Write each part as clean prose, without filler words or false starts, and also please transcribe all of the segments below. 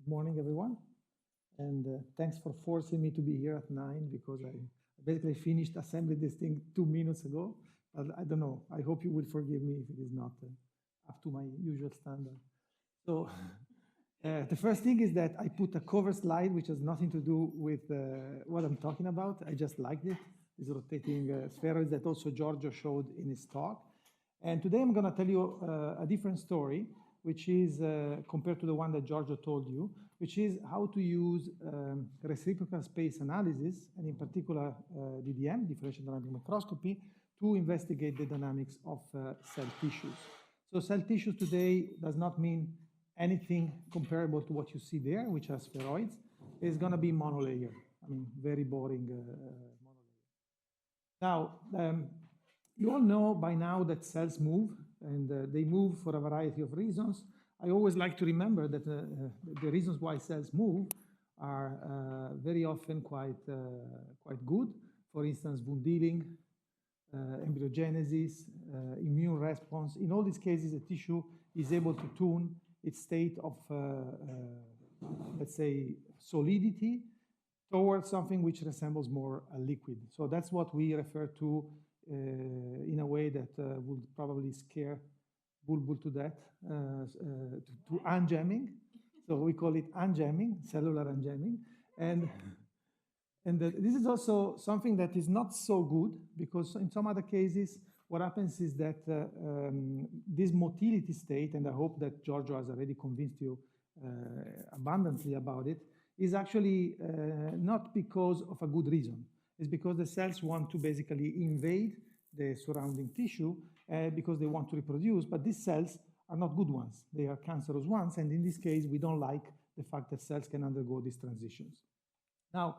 Good morning, everyone. And thanks for forcing me to be here at 9 because I basically finished assembling this thing 2 minutes ago. But I don't know. I hope you will forgive me if it is not up to my usual standard. So the first thing is that I put a cover slide, which has nothing to do with what I'm talking about. I just liked it. These rotating spheroids that also Giorgio showed in his talk. And today I'm going to tell you a different story, which is compared to the one that Giorgio told you, which is how to use reciprocal space analysis, and in particular DDM, differential dynamic microscopy, to investigate the dynamics of cell tissues. So cell tissues today does not mean anything comparable to what you see there, which are spheroids. It's going to be monolayer. I mean, very boring monolayer. Now, you all know by now that cells move, and they move for a variety of reasons. I always like to remember that the reasons why cells move are very often quite good. For instance, wound healing, embryogenesis, immune response. In all these cases, the tissue is able to tune its state of, let's say, solidity towards something which resembles more a liquid. So that's what we refer to in a way that would probably scare Bulbul to death, to unjamming. So we call it unjamming, cellular unjamming. And this is also something that is not so good, because in some other cases, what happens is that this motility state, and I hope that Giorgio has already convinced you abundantly about it, is actually not because of a good reason. It's because the cells want to basically invade the surrounding tissue because they want to reproduce, but these cells are not good ones. They are cancerous ones, and in this case, we don't like the fact that cells can undergo these transitions. Now,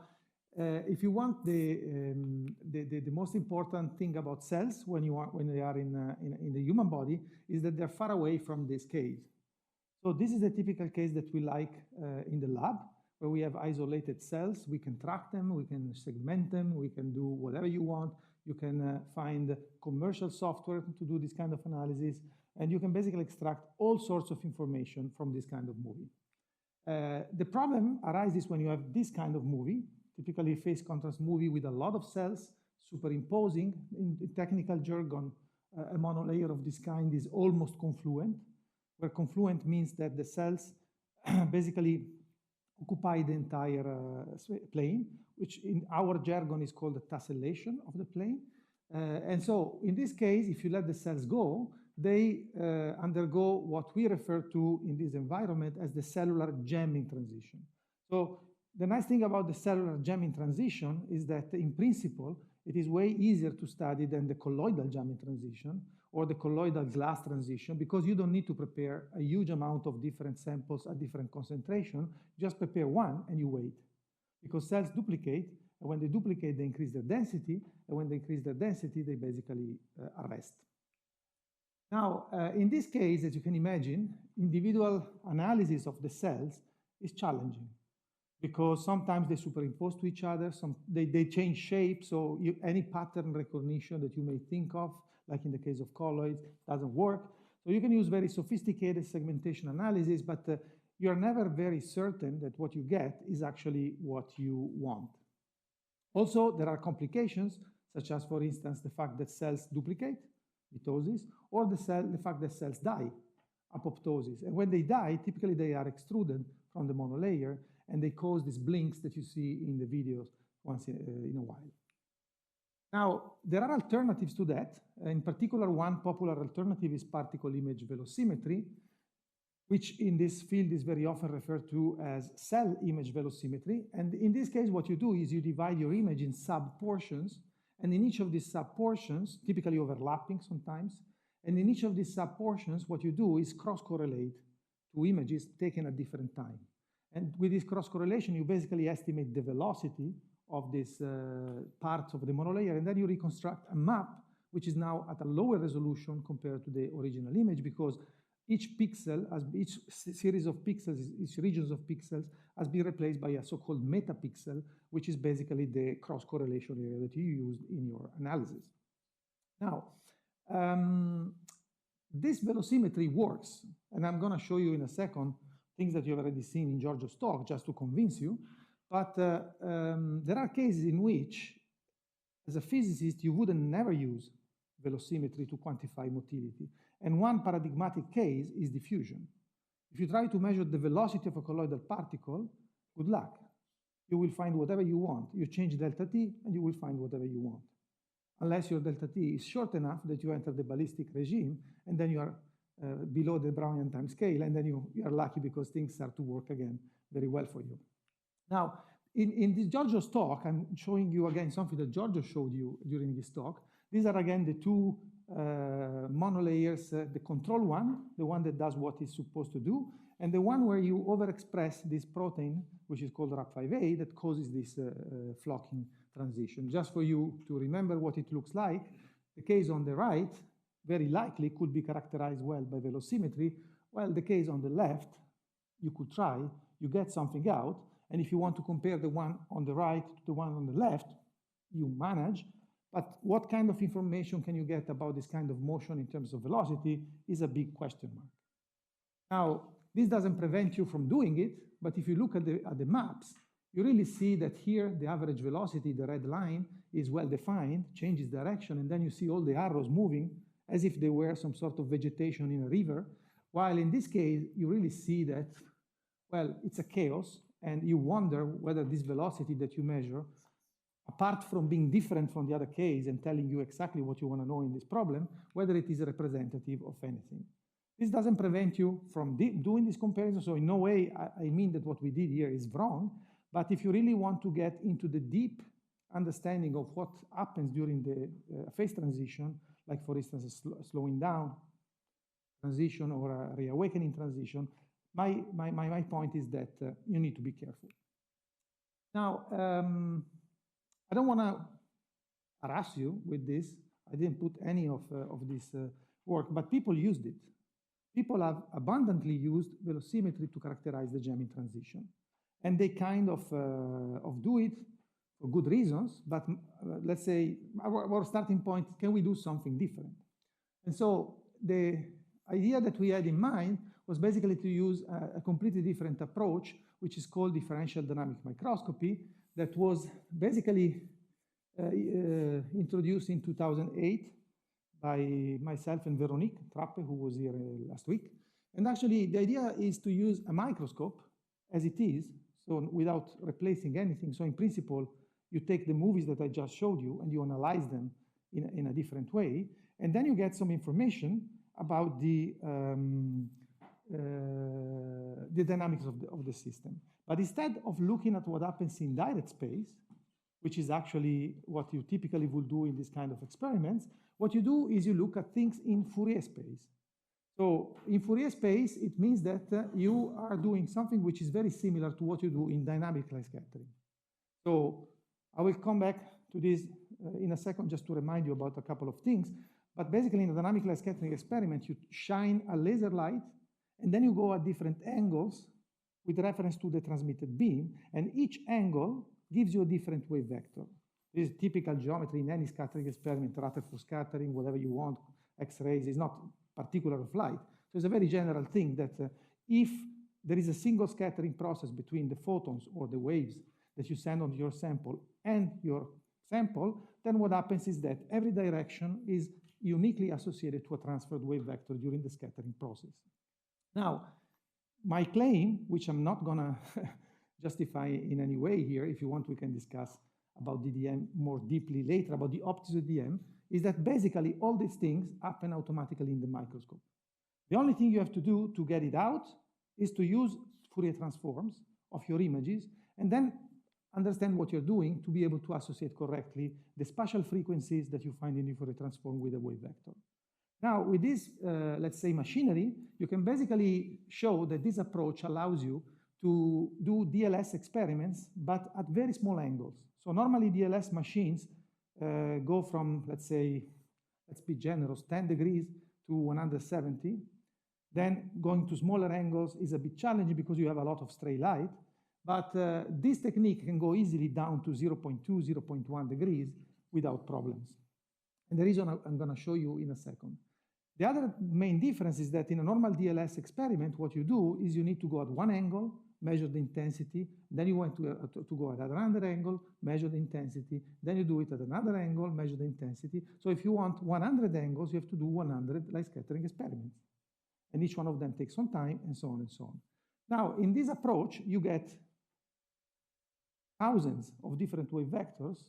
if you want the most important thing about cells when they are in the human body is that they're far away from this case. So this is the typical case that we like in the lab, where we have isolated cells. We can track them, we can segment them, we can do whatever you want. You can find commercial software to do this kind of analysis, and you can basically extract all sorts of information from this kind of movie. The problem arises when you have this kind of movie, typically phase contrast movie with a lot of cells superimposing. In technical jargon, a monolayer of this kind is almost confluent, where confluent means that the cells basically occupy the entire plane, which in our jargon is called the tessellation of the plane. And so in this case, if you let the cells go, they undergo what we refer to in this environment as the cellular jamming transition. So the nice thing about the cellular jamming transition is that in principle, it is way easier to study than the colloidal jamming transition or the colloidal glass transition, because you don't need to prepare a huge amount of different samples at different concentration. Just prepare one and you wait. Because cells duplicate, and when they duplicate, they increase their density, and when they increase their density, they basically arrest. Now, in this case, as you can imagine, individual analysis of the cells is challenging, because sometimes they superimpose to each other, they change shape, so any pattern recognition that you may think of, like in the case of colloids, doesn't work. So you can use very sophisticated segmentation analysis, but you're never very certain that what you get is actually what you want. Also, there are complications, such as, for instance, the fact that cells duplicate, mitosis, or the fact that cells die, apoptosis. And when they die, typically they are extruded from the monolayer, and they cause these blinks that you see in the videos once in a while. Now, there are alternatives to that. In particular, one popular alternative is particle image velocimetry, which in this field is very often referred to as cell image velocimetry. And in this case, what you do is you divide your image in sub-portions, and in each of these sub-portions, typically overlapping sometimes, and in each of these sub-portions, what you do is cross-correlate two images taken at different time. And with this cross-correlation, you basically estimate the velocity of these parts of the monolayer, and then you reconstruct a map, which is now at a lower resolution compared to the original image, because each pixel, each series of pixels, each regions of pixels has been replaced by a so-called metapixel, which is basically the cross-correlation area that you used in your analysis. Now, this velocimetry works, and I'm going to show you in a second things that you've already seen in Giorgio's talk, just to convince you. But there are cases in which, as a physicist, you wouldn't never use velocimetry to quantify motility. And one paradigmatic case is diffusion. If you try to measure the velocity of a colloidal particle, good luck. You will find whatever you want. You change delta t, and you will find whatever you want. Unless your delta t is short enough that you enter the ballistic regime, and then you are below the Brownian time scale, and then you are lucky because things start to work again very well for you. Now, in this Giorgio's talk, I'm showing you again something that Giorgio showed you during his talk. These are again the two monolayers, the control one, the one that does what it's supposed to do, and the one where you overexpress this protein, which is called RAP5A, that causes this flocking transition. Just for you to remember what it looks like, the case on the right very likely could be characterized well by velocimetry, while the case on the left, you could try, you get something out, and if you want to compare the one on the right to the one on the left, you manage. But what kind of information can you get about this kind of motion in terms of velocity is a big question mark. Now, this doesn't prevent you from doing it, but if you look at the maps, you really see that here the average velocity, the red line, is well defined, changes direction, and then you see all the arrows moving as if they were some sort of vegetation in a river, while in this case, you really see that, well, it's a chaos, and you wonder whether this velocity that you measure, apart from being different from the other case and telling you exactly what you want to know in this problem, whether it is representative of anything. This doesn't prevent you from doing this comparison, so in no way I mean that what we did here is wrong, but if you really want to get into the deep understanding of what happens during the phase transition, like for instance a slowing down transition or a reawakening transition, my point is that you need to be careful. Now, I don't want to harass you with this. I didn't put any of this work, but people used it. People have abundantly used velocimetry to characterize the jamming transition. And they kind of do it for good reasons, but let's say our starting point, can we do something different? And so the idea that we had in mind was basically to use a completely different approach, which is called differential dynamic microscopy, that was basically introduced in 2008 by myself and Veronique Trappe, who was here last week. And actually, the idea is to use a microscope as it is, so without replacing anything. So in principle, you take the movies that I just showed you and you analyze them in a different way, and then you get some information about the dynamics of the system. But instead of looking at what happens in direct space, which is actually what you typically will do in this kind of experiments, what you do is you look at things in Fourier space. So in Fourier space, it means that you are doing something which is very similar to what you do in dynamic light scattering. So I will come back to this in a second just to remind you about a couple of things. But basically in a dynamic light scattering experiment, you shine a laser light and then you go at different angles with reference to the transmitted beam, and each angle gives you a different wave vector. This is typical geometry in any scattering experiment, Rutherford scattering, whatever you want, X-rays, is not particular of light. So it's a very general thing that if there is a single scattering process between the photons or the waves that you send on your sample and your sample, then what happens is that every direction is uniquely associated to a transferred wave vector during the scattering process. Now, my claim, which I'm not gonna justify in any way here, if you want, we can discuss about DDM more deeply later, about the optics of DDM, is that basically all these things happen automatically in the microscope. The only thing you have to do to get it out is to use Fourier transforms of your images and then understand what you're doing to be able to associate correctly the spatial frequencies that you find in the Fourier transform with a wave vector. Now, with this, let's say, machinery, you can basically show that this approach allows you to do DLS experiments, but at very small angles. So normally DLS machines go from, let's say, let's be generous, 10 degrees to 170. Then going to smaller angles is a bit challenging because you have a lot of stray light. But this technique can go easily down to 0.2, 0.1 degrees without problems. And the reason I'm going to show you in a second. The other main difference is that in a normal DLS experiment, what you do is you need to go at one angle, measure the intensity, then you want to go at another angle, measure the intensity, then you do it at another angle, measure the intensity. So if you want 100 angles, you have to do 100 light scattering experiments. And each one of them takes some time, and so on and so on. Now, in this approach, you get thousands of different wave vectors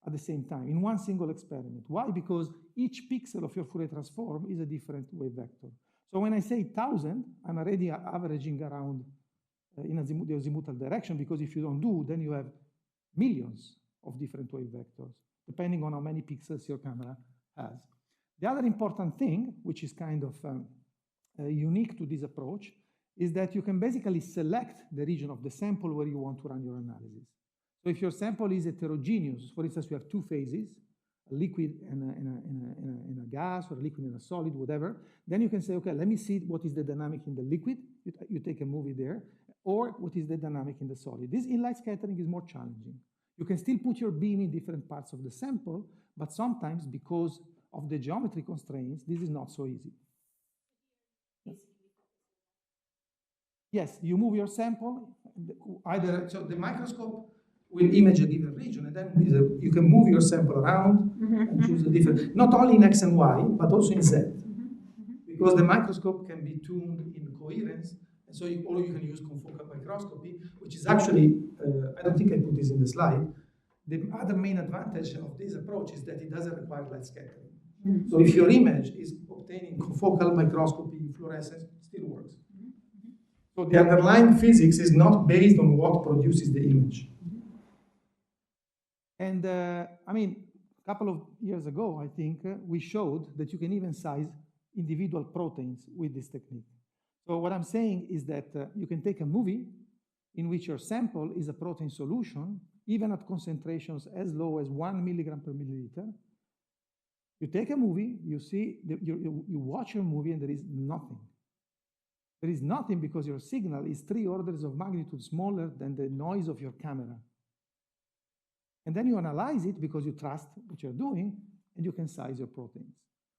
at the same time in one single experiment. Why? Because each pixel of your Fourier transform is a different wave vector. So when I say 1,000, I'm already averaging around in the azimuthal direction, because if you don't do, then you have millions of different wave vectors, depending on how many pixels your camera has. The other important thing, which is kind of unique to this approach, is that you can basically select the region of the sample where you want to run your analysis. So if your sample is heterogeneous, for instance, you have two phases, a liquid and a gas, or a liquid and a solid, whatever, then you can say, okay, let me see what is the dynamic in the liquid. You take a movie there, or what is the dynamic in the solid. This in light scattering is more challenging. You can still put your beam in different parts of the sample, but sometimes because of the geometry constraints, this is not so easy. Yes, you move your sample, either, so the microscope will image a given region, and then you can move your sample around and choose a different, not only in X and Y, but also in Z. Because the microscope can be tuned in coherence, and so you can use confocal microscopy, which is actually, I don't think I put this in the slide. The other main advantage of this approach is that it doesn't require light scattering. So if your image is obtaining confocal microscopy, fluorescence, it still works. So the underlying physics is not based on what produces the image. And I mean, a couple of years ago, I think, we showed that you can even size individual proteins with this technique. So what I'm saying is that you can take a movie in which your sample is a protein solution, even at concentrations as low as 1 milligram per milliliter. You take a movie, you see, you watch your movie, and there is nothing. There is nothing because your signal is 3 orders of magnitude smaller than the noise of your camera. And then you analyze it because you trust what you're doing, and you can size your proteins,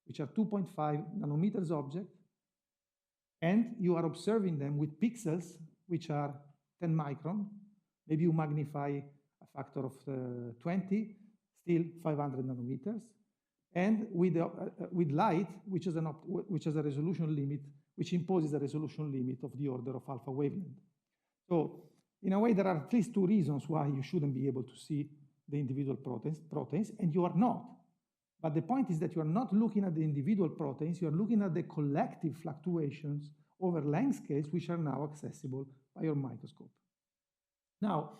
which are 2.5 nanometers object, and you are observing them with pixels, which are 10 micron. Maybe you magnify a factor of 20, still 500 nanometers, and with light, which is a resolution limit, which imposes a resolution limit of the order of alpha wavelength. So in a way, there are at least 2 reasons why you shouldn't be able to see the individual proteins, and you are not. But the point is that you are not looking at the individual proteins, you are looking at the collective fluctuations over length scales, which are now accessible by your microscope. Now,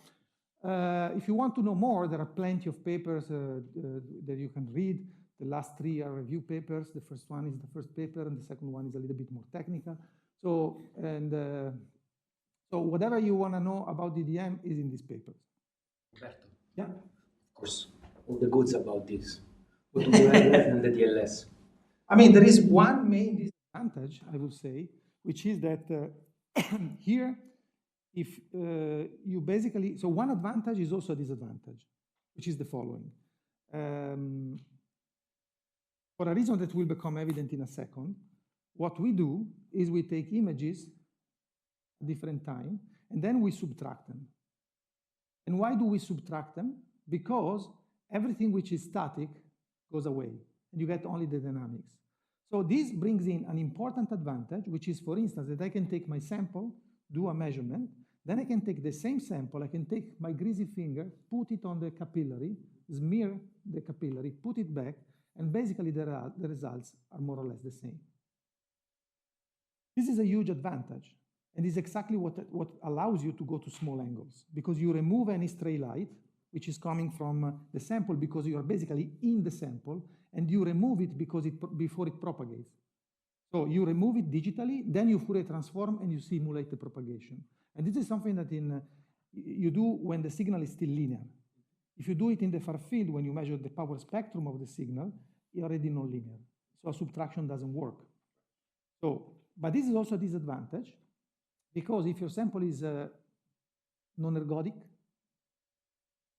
if you want to know more, there are plenty of papers that you can read. The last 3 are review papers. The first one is the first paper, and the second one is a little bit more technical. So, so whatever you want to know about DDM is in these papers. Roberto. Yeah. Of course, all the goods about this. What do you have in the DLS? I mean, there is one main disadvantage, I would say, which is that here, if you basically, so one advantage is also a disadvantage, which is the following. For a reason that will become evident in a second, what we do is we take images at different time, and then we subtract them. And why do we subtract them? Because everything which is static goes away, and you get only the dynamics. So this brings in an important advantage, which is, for instance, that I can take my sample, do a measurement, then I can take the same sample, I can take my greasy finger, put it on the capillary, smear the capillary, put it back, and basically the results are more or less the same. This is a huge advantage, and is exactly what allows you to go to small angles, because you remove any stray light, which is coming from the sample, because you are basically in the sample, and you remove it because before it propagates. So you remove it digitally, then you Fourier transform, and you simulate the propagation. And this is something that you do when the signal is still linear. If you do it in the far field, when you measure the power spectrum of the signal, it's already non-linear. So subtraction doesn't work. So, but this is also a disadvantage, because if your sample is non-ergodic,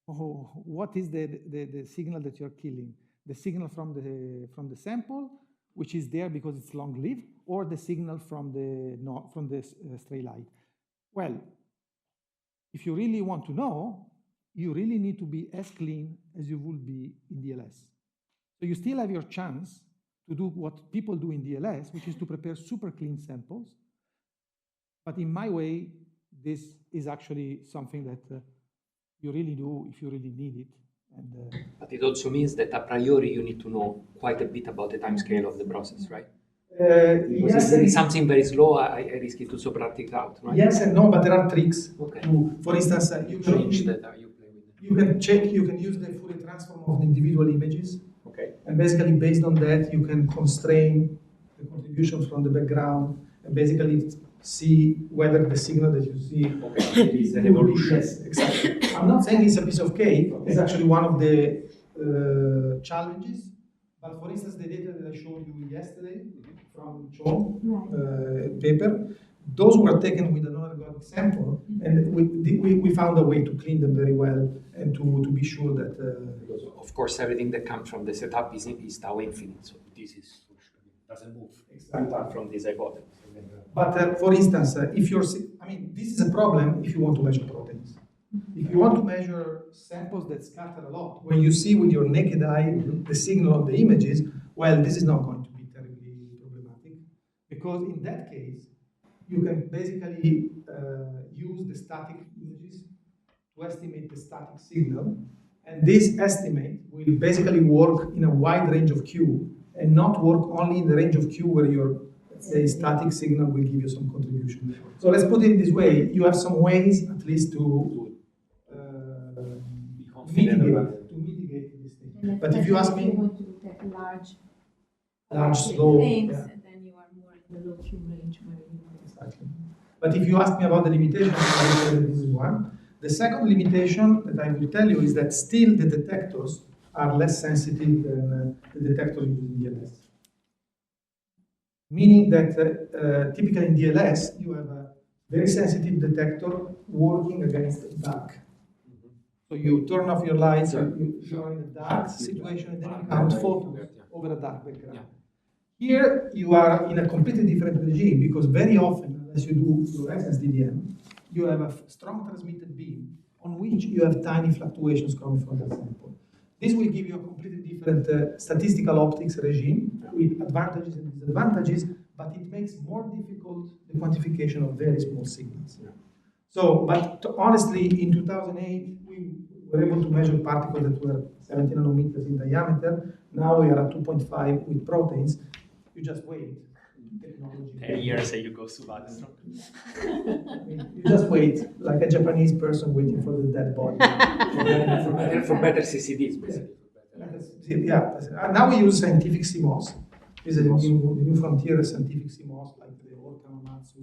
what is the signal that you're killing? The signal from the sample, which is there because it's long-lived, or the signal from the stray light. Well, if you really want to know, you really need to be as clean as you would be in DLS. So you still have your chance to do what people do in DLS, which is to prepare super clean samples. But in my way, this is actually something that you really do if you really need it. And, but it also means that a priori you need to know quite a bit about the time scale of the process, right? Yes, if it's something very slow, I risk it to subtract out, right? Yes and no, but there are tricks. Okay. For instance, you can check, you can use the Fourier transform of the individual images. Okay. And basically, based on that, you can constrain the contribution from the background and basically see whether the signal that you see is an evolution. Yes, exactly. I'm not saying it's a piece of cake. It's actually one of the challenges. But for instance, the data that I showed you yesterday from John paper, those were taken with an algorithmic sample, and we found a way to clean them very well and to be sure that. Of course, everything that comes from the setup is tau infinite, so this doesn't move apart from this hypothesis. But for instance, if you're, this is a problem if you want to measure proteins. If you want to measure samples that scatter a lot, when you see with your naked eye the signal of the images, well, this is not going to be terribly problematic, because in that case, you can basically use the static images to estimate the static signal, and this estimate will basically work in a wide range of Q, and not work only in the range of Q where your, let's say, static signal will give you some contribution. So let's put it this way, you have some ways at least to mitigate this thing. But if you ask me, you want to look at large slow, things, and then you are more in the low Q range where you exactly. But if you ask me about the limitation, I will tell you this is one. The second limitation that I will tell you is that still the detectors are less sensitive than the detectors using DLS. Meaning that typically in DLS, you have a very sensitive detector working against dark. So you turn off your lights, you're in a dark situation, and then you count photos over a dark background. Here, you are in a completely different regime, because very often, as you do fluorescence DDM, you have a strong transmitted beam on which you have tiny fluctuations coming from that sample. This will give you a completely different statistical optics regime with advantages and disadvantages, but it makes more difficult the quantification of very small signals. So, but honestly, in 2008, we were able to measure particles that were 17 nanometers in diameter. Now we are at 2.5 with proteins. You just wait. Technology. 10 years and you go to Wadstrom. You just wait, like a Japanese person waiting for the dead body. for better CCDs, basically. Yeah. Now we use scientific CMOS. This is a new frontier of scientific CMOS, like the Orca Matsu,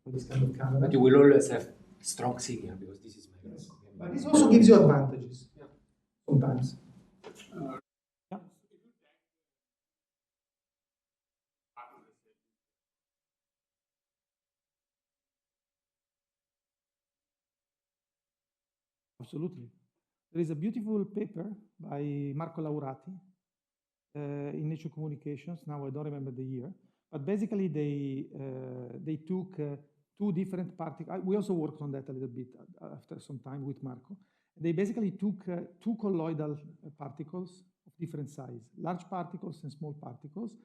or this kind of camera. But you will always have strong signal, because this is my yes. But this also gives you advantages, sometimes. Yeah. Absolutely. There is a beautiful paper by Marco Laurati in Nature Communications. Now I don't remember the year, but basically they took two different particles. We also worked on that a little bit after some time with Marco. They basically took two colloidal particles of different size, large particles and small particles,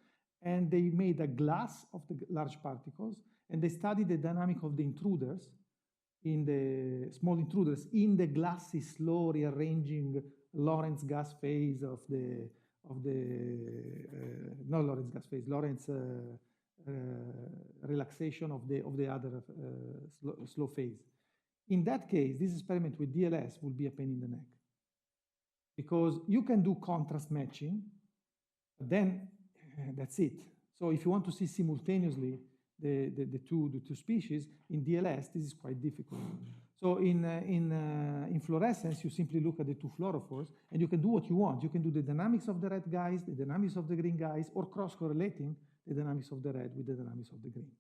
and they made a glass of the large particles, and they studied the dynamic of the intruders, in the small intruders, in the glassy, slow rearranging Lorentz gas phase of the not Lorentz gas phase, Lorentz relaxation of the other slow phase. In that case, this experiment with DLS will be a pain in the neck, because you can do contrast matching, but then that's it. So if you want to see simultaneously the two species in DLS, this is quite difficult. So in fluorescence, you simply look at the two fluorophores, and you can do what you want. You can do the dynamics of the red guys, the dynamics of the green guys, or cross-correlating the dynamics of the red with the dynamics of the green,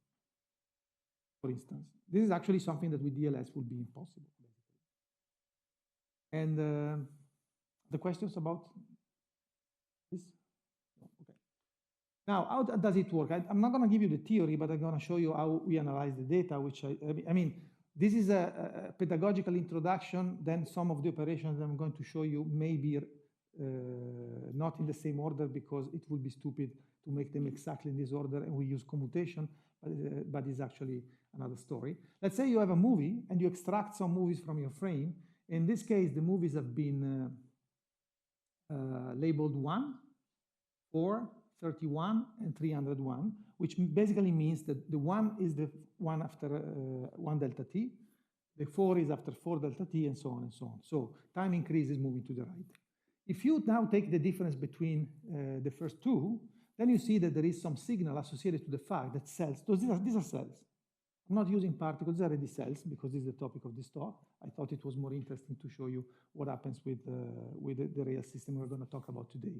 for instance. This is actually something that with DLS would be impossible. And the questions about this? Okay. Now, how does it work? I'm not going to give you the theory, but I'm going to show you how we analyze the data, which I mean, this is a pedagogical introduction. Then some of the operations I'm going to show you may be not in the same order because it would be stupid to make them exactly in this order, and we use commutation, but it's actually another story. Let's say you have a movie and you extract some movies from your frame. In this case, the movies have been labeled 1, 4, 31, and 301, which basically means that the 1 is the one after 1 delta t, the 4 is after 4 delta t, and so on and so on. So time increases moving to the right. If you now take the difference between the first two, then you see that there is some signal associated to the fact that cells, these are cells. I'm not using particles, these are already cells, because this is the topic of this talk. I thought it was more interesting to show you what happens with the real system we're going to talk about today.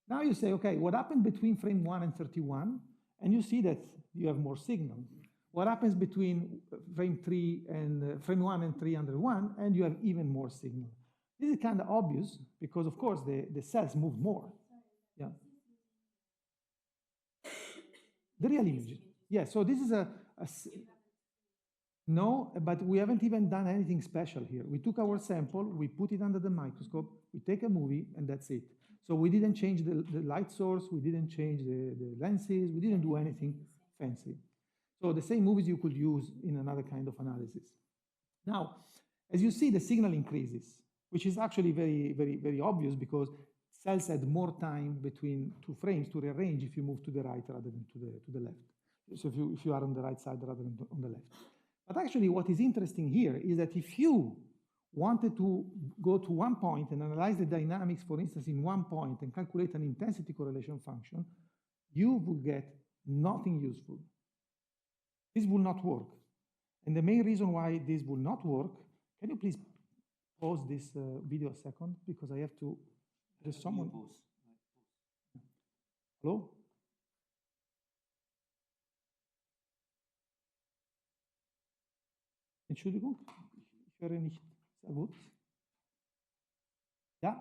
Now you say, okay, what happened between frame 1 and 31? And you see that you have more signal. What happens between frame 1 and 301? And you have even more signal. This is kind of obvious because, of course, the cells move more. Yeah. The real image. Yeah, so this is no, but we haven't even done anything special here. We took our sample, we put it under the microscope, we take a movie, and that's it. So we didn't change the light source, we didn't change the lenses, we didn't do anything fancy. So the same movies you could use in another kind of analysis. Now, as you see, the signal increases, which is actually very, very, very obvious because cells had more time between two frames to rearrange if you move to the right rather than to the left. So if you are on the right side rather than on the left. But actually what is interesting here is that if you wanted to go to one point and analyze the dynamics, for instance, in one point and calculate an intensity correlation function, you would get nothing useful. This will not work. And the main reason why this will not work, can you please pause this video a second? Because I have to, there's someone. Hello? Entschuldigung, ich höre nicht sehr gut. Yeah?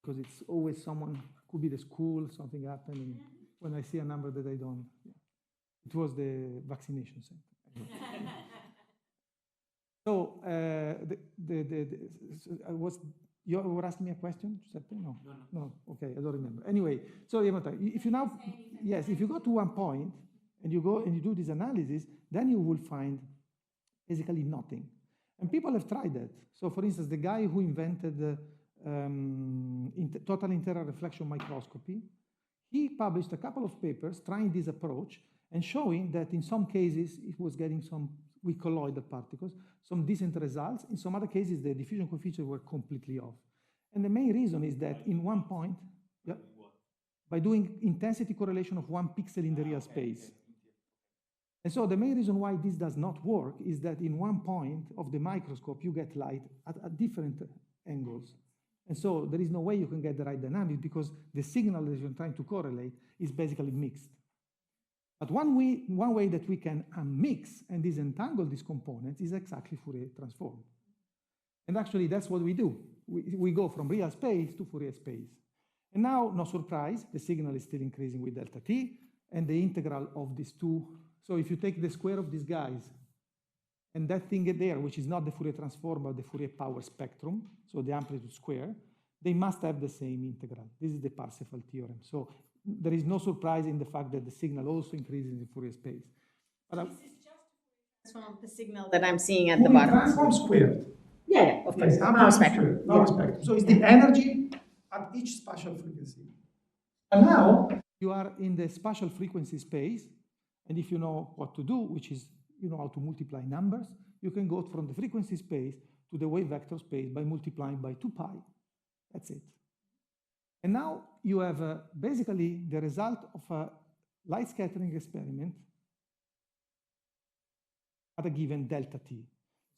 Because it's always someone, could be the school, something happening. When I see a number that I don't, yeah. It was the vaccination center. So, you were asking me a question, Giuseppe? No, okay, I don't remember. Anyway, so if you now, yes, if you go to one point and you go and you do this analysis, then you will find basically nothing. And people have tried that. So for instance, the guy who invented total integral reflection microscopy, he published a couple of papers trying this approach and showing that in some cases it was getting some weak colloidal particles, some decent results. In some other cases, the diffusion coefficients were completely off. And the main reason is that in one point, yeah, by doing intensity correlation of one pixel in the real space. And so the main reason why this does not work is that in one point of the microscope, you get light at different angles. And so there is no way you can get the right dynamics because the signal that you're trying to correlate is basically mixed. But one way that we can unmix and disentangle these components is exactly Fourier transform. And actually, that's what we do. We go from real space to Fourier space. And now, no surprise, the signal is still increasing with delta t, and the integral of these two. So if you take the square of these guys, and that thing there, which is not the Fourier transform, but the Fourier power spectrum, so the amplitude square, they must have the same integral. This is the Parsifal theorem. So there is no surprise in the fact that the signal also increases in Fourier space. But this is just transform the signal that I'm seeing at the bottom. Transform squared. Yeah, of course. Yes, Power spectrum. Power spectrum. So it's the energy at each spatial frequency. And now you are in the spatial frequency space, and if you know what to do, which is you know how to multiply numbers, you can go from the frequency space to the wave vector space by multiplying by 2 pi. That's it. And now you have basically the result of a light scattering experiment at a given delta t.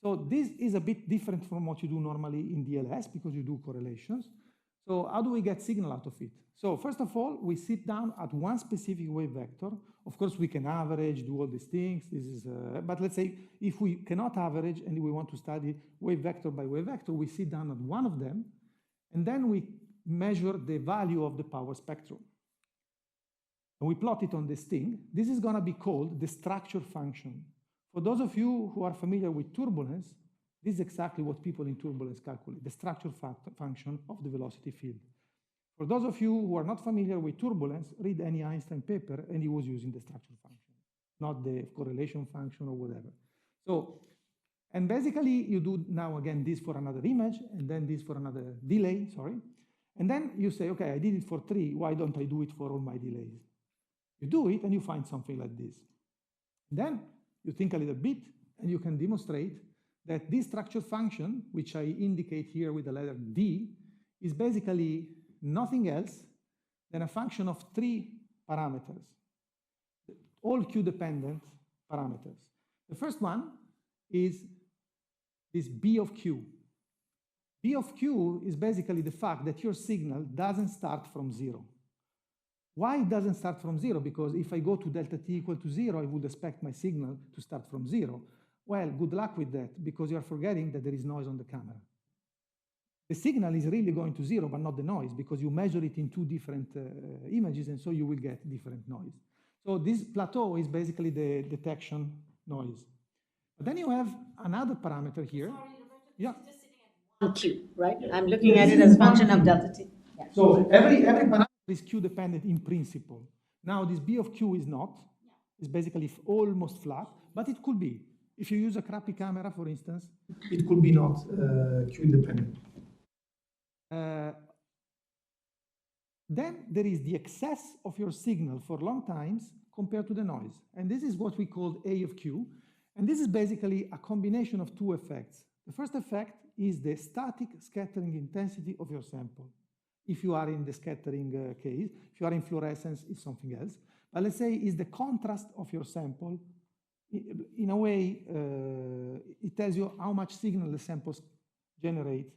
So this is a bit different from what you do normally in DLS because you do correlations. So how do we get signal out of it? So first of all, we sit down at one specific wave vector. Of course, we can average, do all these things. This is, but let's say if we cannot average and we want to study wave vector by wave vector, we sit down at one of them, and then we measure the value of the power spectrum. and we plot it on this thing, this is going to be called the structure function. For those of you who are familiar with turbulence, this is exactly what people in turbulence calculate, the structure function of the velocity field. For those of you who are not familiar with turbulence, read any Einstein paper, and he was using the structure function, not the correlation function or whatever. So, and basically you do now again this for another image, and then this for another delay, sorry. And then you say, okay, I did it for 3, why don't I do it for all my delays? You do it and you find something like this. Then you think a little bit and you can demonstrate that this structure function, which I indicate here with the letter D, is basically nothing else than a function of 3 parameters, all Q-dependent parameters. The first one is this B of Q. B of Q is basically the fact that your signal doesn't start from 0. Why it doesn't start from 0? Because if I go to delta t equal to 0, I would expect my signal to start from 0. Well, good luck with that, because you're forgetting that there is noise on the camera. The signal is really going to 0, but not the noise, because you measure it in 2 different images, and so you will get different noise. So this plateau is basically the detection noise. But then you have another parameter here. Sorry, Roberto, Yeah. this is just sitting at 1 Q, right? Yeah. I'm looking at it as a function of delta t. Yeah. So every parameter is Q-dependent in principle. Now this B of Q is not. It's basically almost flat, but it could be. If you use a crappy camera, for instance, it could be not Q-dependent. Then there is the excess of your signal for long times compared to the noise. And this is what we call A of Q. And this is basically a combination of 2 effects. The first effect is the static scattering intensity of your sample. If you are in the scattering case, if you are in fluorescence, it's something else. But let's say is the contrast of your sample. In a way, it tells you how much signal the samples generate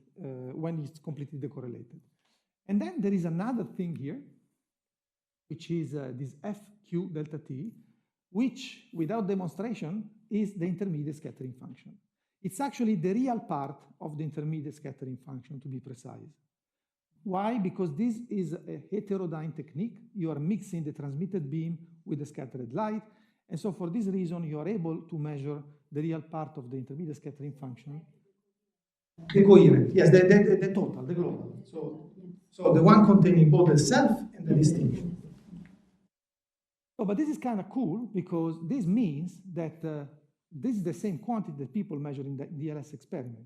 when it's completely decorrelated. And then there is another thing here, which is this FQ delta t, which without demonstration is the intermediate scattering function. It's actually the real part of the intermediate scattering function, to be precise. Why? Because this is a heterodyne technique. You are mixing the transmitted beam with the scattered light. And so for this reason, you are able to measure the real part of the intermediate scattering function. The coherent, yes, the total, the global. So the one containing both the self and the distinction. So, but this is kind of cool because this means that this is the same quantity that people measure in the DLS experiment.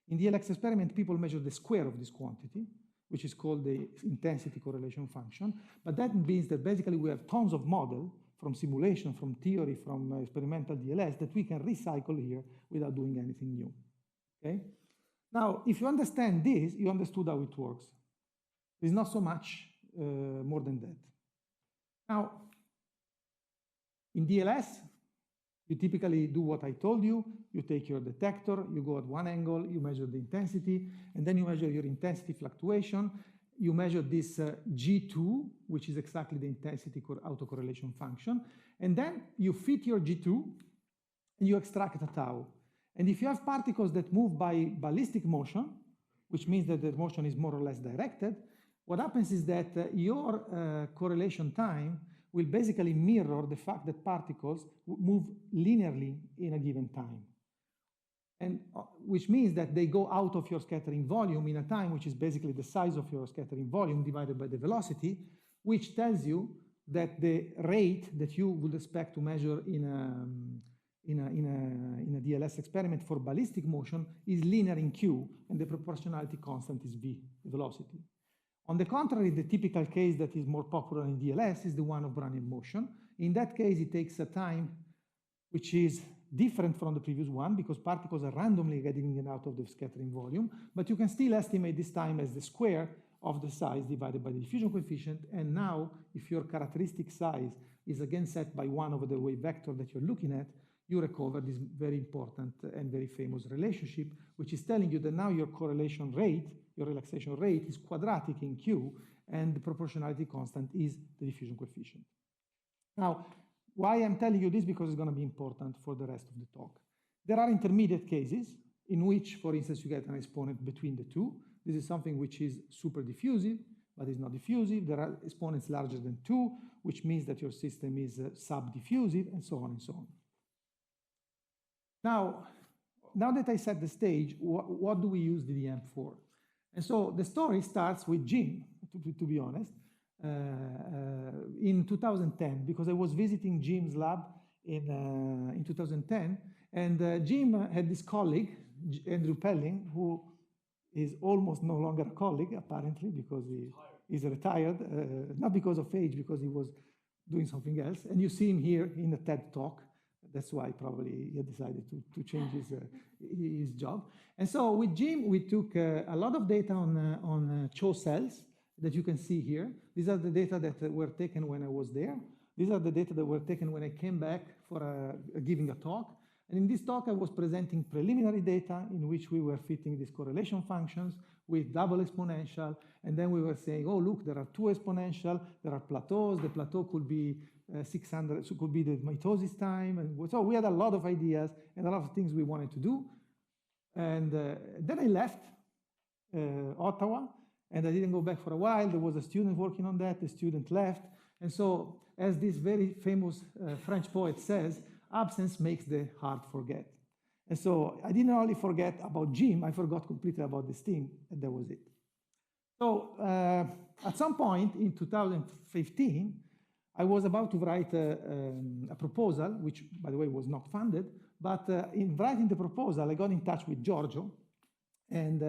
In the DLS experiment, people measure the square of this quantity, which is called the intensity correlation function. But that means that basically we have tons of model from simulation, from theory, from experimental DLS that we can recycle here without doing anything new. Okay? Now, if you understand this, you understood how it works. There's not so much more than that. Now, in DLS, you typically do what I told you. You take your detector, you go at one angle, you measure the intensity, and then you measure your intensity fluctuation. You measure this G2, which is exactly the intensity autocorrelation function. And then you fit your G2, and you extract a tau. And if you have particles that move by ballistic motion, which means that the motion is more or less directed, what happens is that your correlation time will basically mirror the fact that particles move linearly in a given time. And which means that they go out of your scattering volume in a time which is basically the size of your scattering volume divided by the velocity, which tells you that the rate that you would expect to measure in a DLS experiment for ballistic motion is linear in Q, and the proportionality constant is V, the velocity. On the contrary, the typical case that is more popular in DLS is the one of Brownian motion. In that case, it takes a time which is different from the previous one because particles are randomly getting in and out of the scattering volume, but you can still estimate this time as the square of the size divided by the diffusion coefficient. And now, if your characteristic size is again set by 1 over the wave vector that you're looking at, you recover this very important and very famous relationship, which is telling you that now your correlation rate, your relaxation rate is quadratic in Q, and the proportionality constant is the diffusion coefficient. Now, why I'm telling you this? Because it's going to be important for the rest of the talk. There are intermediate cases in which, for instance, you get an exponent between the two. This is something which is super diffusive, but it's not diffusive. There are exponents larger than 2, which means that your system is sub-diffusive, and so on and so on. Now that I set the stage, what do we use DDM for? And so the story starts with Jim, to be honest, in 2010, because I was visiting Jim's lab in 2010, and Jim had this colleague, Andrew Pelling, who is almost no longer a colleague, apparently, because he is retired, not because of age, because he was doing something else. And you see him here in a TED Talk. That's why probably he decided to change his job. And so with Jim, we took a lot of data on CHO cells that you can see here. These are the data that were taken when I was there. These are the data that were taken when I came back for giving a talk. And in this talk, I was presenting preliminary data in which we were fitting these correlation functions with double exponential. And then we were saying, oh, look, there are 2 exponential, there are plateaus. The plateau could be 600, so could be the mitosis time. And so we had a lot of ideas and a lot of things we wanted to do. And then I left Ottawa, and I didn't go back for a while. There was a student working on that. The student left. And so, as this very famous French poet says, absence makes the heart forget. And so I didn't only forget about Jim, I forgot completely about this thing, and that was it. So at some point in 2015, I was about to write a proposal, which, by the way, was not funded, but in writing the proposal, I got in touch with Giorgio, and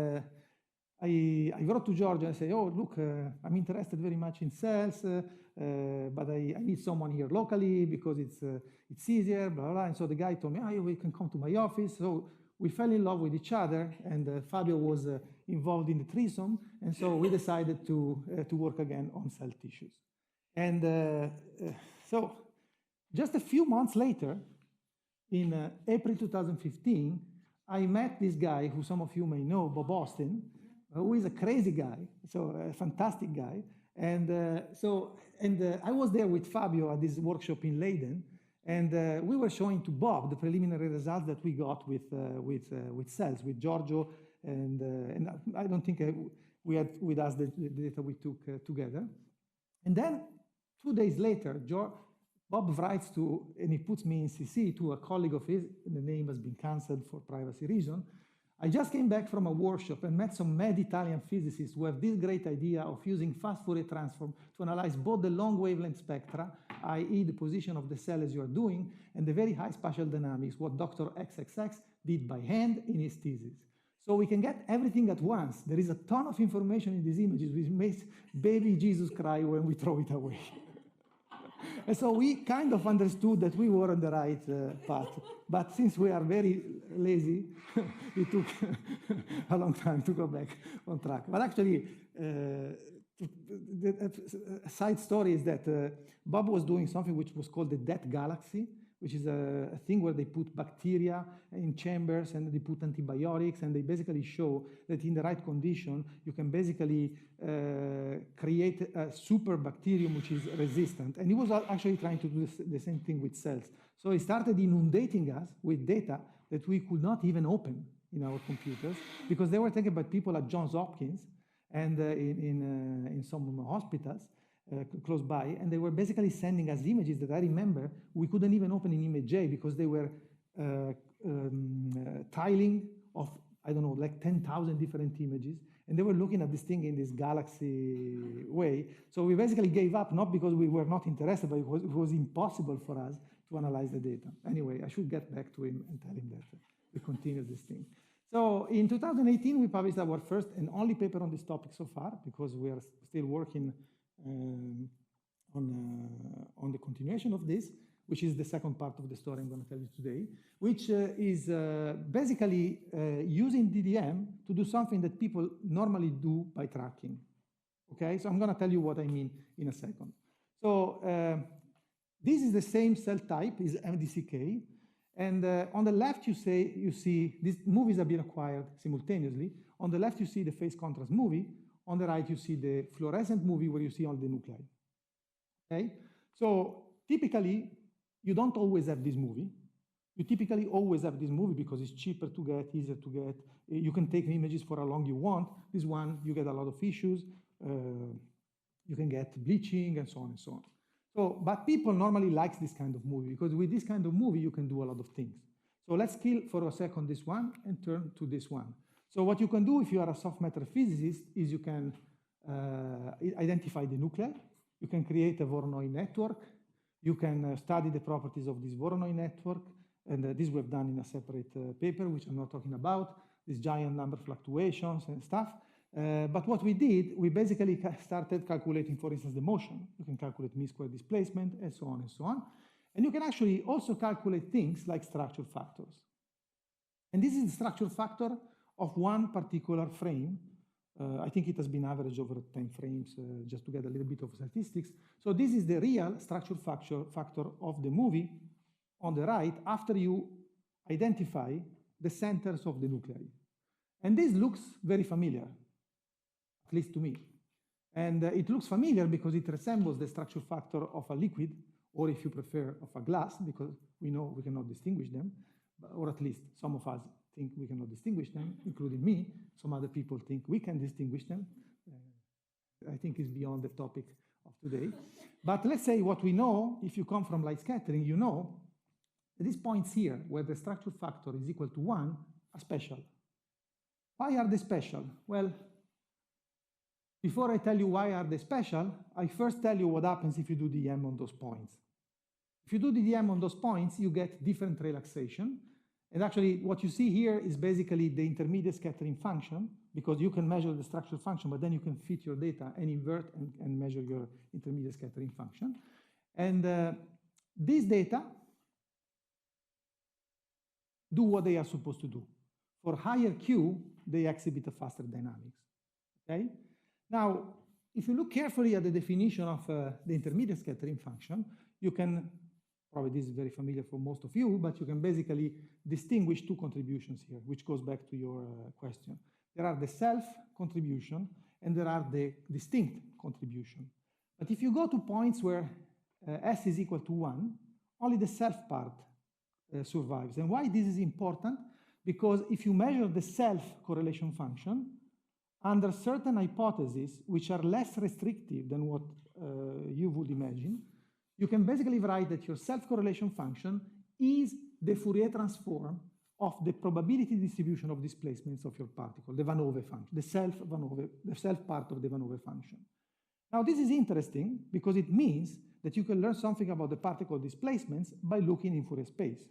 I wrote to Giorgio and said, oh, look, I'm interested very much in cells, but I need someone here locally because it's easier, blah, blah, blah. And so the guy told me, oh, you can come to my office. So we fell in love with each other, and Fabio was involved in the threesome. And so we decided to work again on cell tissues. And so just a few months later, in April 2015, I met this guy who some of you may know, Bob Austin, who is a crazy guy, so a fantastic guy. And I was there with Fabio at this workshop in Leiden, and we were showing to Bob the preliminary results that we got with cells, with Giorgio, and I don't think we had with us the data we took together. And then 2 days later, Bob writes to, and he puts me in CC to a colleague of his, the name has been canceled for privacy reasons. I just came back from a workshop and met some mad Italian physicists who have this great idea of using fast Fourier transform to analyze both the long wavelength spectra, i.e. the position of the cell as you are doing, and the very high spatial dynamics, what Dr. XXX did by hand in his thesis. So we can get everything at once. There is a ton of information in these images which makes baby Jesus cry when we throw it away. And so we kind of understood that we were on the right path. But since we are very lazy, it took a long time to go back on track. But actually, the side story is that Bob was doing something which was called the death galaxy, which is a thing where they put bacteria in chambers and they put antibiotics, and they basically show that in the right condition, you can basically create a super bacterium which is resistant. And he was actually trying to do the same thing with cells. So he started inundating us with data that we could not even open in our computers because they were taken by people at Johns Hopkins and in some hospitals close by, and they were basically sending us images that I remember we couldn't even open in ImageJ because they were tiling of, I don't know, like 10,000 different images, and they were looking at this thing in this galaxy way. So we basically gave up, not because we were not interested, but it was impossible for us to analyze the data. Anyway, I should get back to him and tell him that we continue this thing. So in 2018, we published our first and only paper on this topic so far, because we are still working on the continuation of this, which is the second part of the story I'm going to tell you today, which is basically using DDM to do something that people normally do by tracking. Okay, so I'm going to tell you what I mean in a second. So this is the same cell type, is MDCK, and on the left you see these movies have been acquired simultaneously. On the left you see the phase contrast movie. On the right, you see the fluorescent movie where you see all the nuclei. Okay? So typically, you don't always have this movie. You typically always have this movie because it's cheaper to get, easier to get. You can take images for how long you want. This one, you get a lot of issues. you can get bleaching and so on and so on. So, but people normally like this kind of movie because with this kind of movie, you can do a lot of things. So let's kill for a second this one and turn to this one. So what you can do if you are a soft matter physicist is you can identify the nuclei, you can create a Voronoi network, you can study the properties of this Voronoi network, and this we've done in a separate paper, which I'm not talking about, these giant number fluctuations and stuff. But what we did, we basically started calculating, for instance, the motion. You can calculate mean-square displacement, and so on and so on. And you can actually also calculate things like structure factors. And this is the structure factor of one particular frame. I think it has been averaged over 10 frames, just to get a little bit of statistics. So this is the real structure factor of the movie on the right after you identify the centers of the nuclei. And this looks very familiar, at least to me. And it looks familiar because it resembles the structure factor of a liquid, or if you prefer, of a glass, because we know we cannot distinguish them, or at least some of us think we cannot distinguish them, including me. Some other people think we can distinguish them. I think it's beyond the topic of today. But let's say what we know, if you come from light scattering, you know that these points here, where the structure factor is equal to 1, are special. Why are they special? Well, before I tell you why are they special, I first tell you what happens if you do DM on those points. If you do DM on those points, you get different relaxation. And actually, what you see here is basically the intermediate scattering function, because you can measure the structure function, but then you can fit your data and invert and measure your intermediate scattering function. And these data do what they are supposed to do. For higher Q, they exhibit a faster dynamics, okay? Now, if you look carefully at the definition of the intermediate scattering function, you can, probably this is very familiar for most of you, but you can basically distinguish two contributions here, which goes back to your question. There are the self contribution and there are the distinct contribution. But if you go to points where S is equal to 1, only the self part survives. And why this is important? Because if you measure the self correlation function, under certain hypotheses, which are less restrictive than what you would imagine, you can basically write that your self-correlation function is the Fourier transform of the probability distribution of displacements of your particle, the Van Hove function, the self part of the Van Hove function. Now, this is interesting because it means that you can learn something about the particle displacements by looking in Fourier space.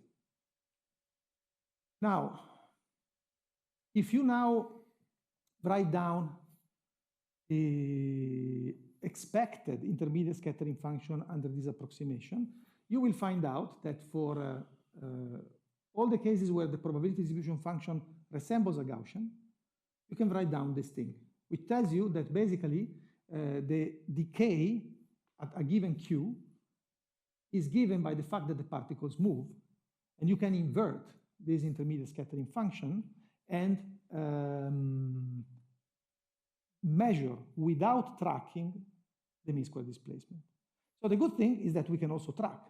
Now, if you now write down the expected intermediate scattering function under this approximation, you will find out that for all the cases where the probability distribution function resembles a Gaussian, you can write down this thing, which tells you that basically the decay at a given Q is given by the fact that the particles move, and you can invert this intermediate scattering function and measure without tracking the mean-square displacement. So the good thing is that we can also track.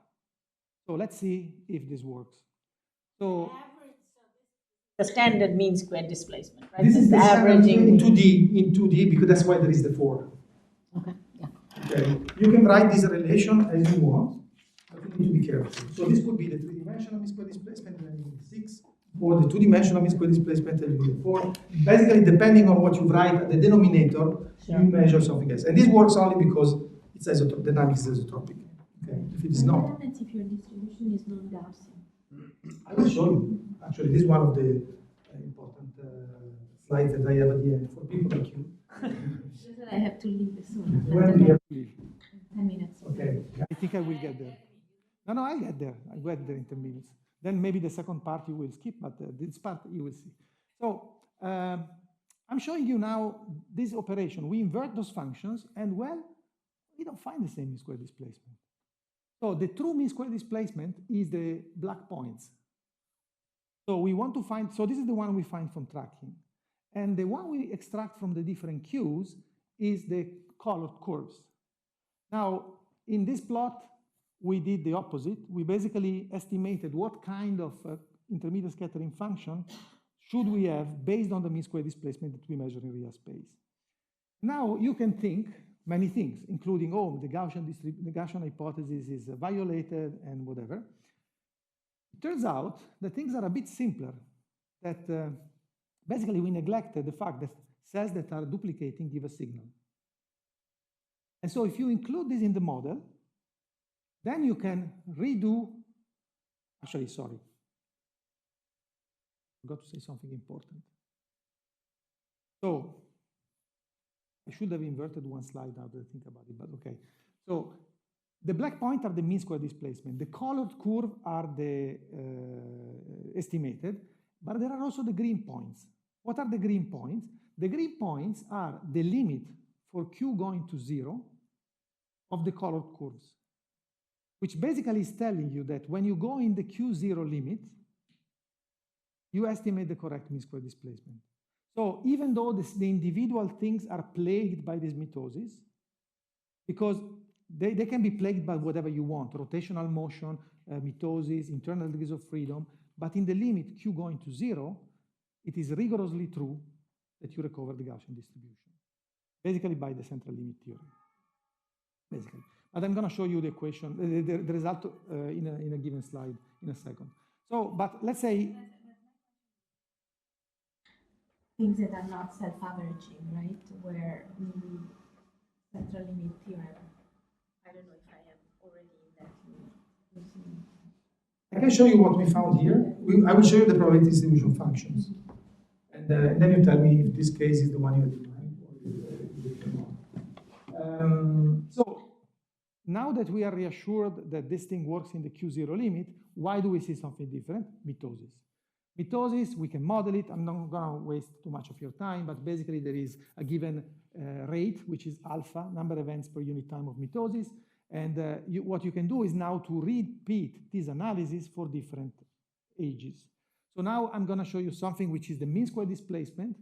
So let's see if this works. So The standard mean square displacement, right? this is the averaging in 2D, because that's why there is the 4. Okay, yeah. Okay, you can write this relation as you want, but you need to be careful. So this could be the 3-dimensional mean-square displacement, and then you need 6, or the 2-dimensional mean-square displacement, and you need 4. Basically, depending on what you write at the denominator, you measure something else. And this works only because it's isotropic, the dynamics is isotropic. Okay, if it is not. What happens if your distribution is non-Gaussian? I will show you. Actually, this is one of the important slides that I have at the end for people like you. Just that I have to leave soon. When do you have to leave? 10 minutes. Okay, I think I will get there. No, I'll get there. I'll get there in 10 minutes. Then maybe the second part you will skip, but this part you will see. So I'm showing you now this operation. We invert those functions, and well, we don't find the same mean-square displacement. So the true mean-square displacement is the black points. So we want to find, so this is the one we find from tracking. And the one we extract from the different Qs is the colored curves. Now, in this plot, we did the opposite. We basically estimated what kind of intermediate scattering function should we have based on the mean-square displacement that we measure in real space. Now, you can think many things, including, oh, the Gaussian hypothesis is violated and whatever. It turns out that things are a bit simpler, that basically we neglected the fact that cells that are duplicating give a signal. And so if you include this in the model, then you can redo, actually, sorry, I forgot to say something important. So I should have inverted one slide now that I think about it, but okay. So the black point are the mean square displacement. The colored curve are the estimated, but there are also the green points. What are the green points? The green points are the limit for Q going to 0 of the colored curves, which basically is telling you that when you go in the Q0 limit, you estimate the correct mean square displacement. So even though the individual things are plagued by this mitosis, because they can be plagued by whatever you want, rotational motion, mitosis, internal degrees of freedom, but in the limit Q going to 0, it is rigorously true that you recover the Gaussian distribution, basically by the central limit theorem, basically. But I'm going to show you the equation, the result in a given slide in a second. So, but let's say Things that are not self-averaging, right? Where central limit theorem. I don't know if I am already in that limit. I can show you what we found here. I will show you the probability distribution functions. And then you tell me if this case is the one you have in mind. So now that we are reassured that this thing works in the Q0 limit, why do we see something different? Mitosis. Mitosis, we can model it. I'm not going to waste too much of your time, but basically there is a given rate, which is alpha, number of events per unit time of mitosis. And what you can do is now to repeat this analysis for different ages. So now I'm going to show you something which is the mean square displacement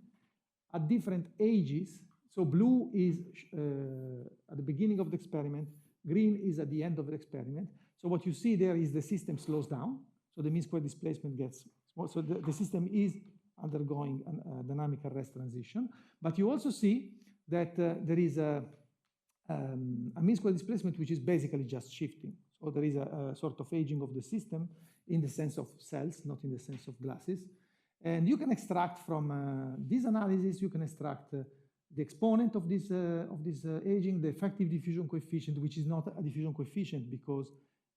at different ages. So blue is at the beginning of the experiment, green is at the end of the experiment. So what you see there is the system slows down, so the mean square displacement gets small. So the system is undergoing a dynamic arrest transition. But you also see that there is a mean square displacement which is basically just shifting. So there is a sort of aging of the system in the sense of cells, not in the sense of glasses. And you can extract from this analysis, you can extract the exponent of this aging, the effective diffusion coefficient, which is not a diffusion coefficient because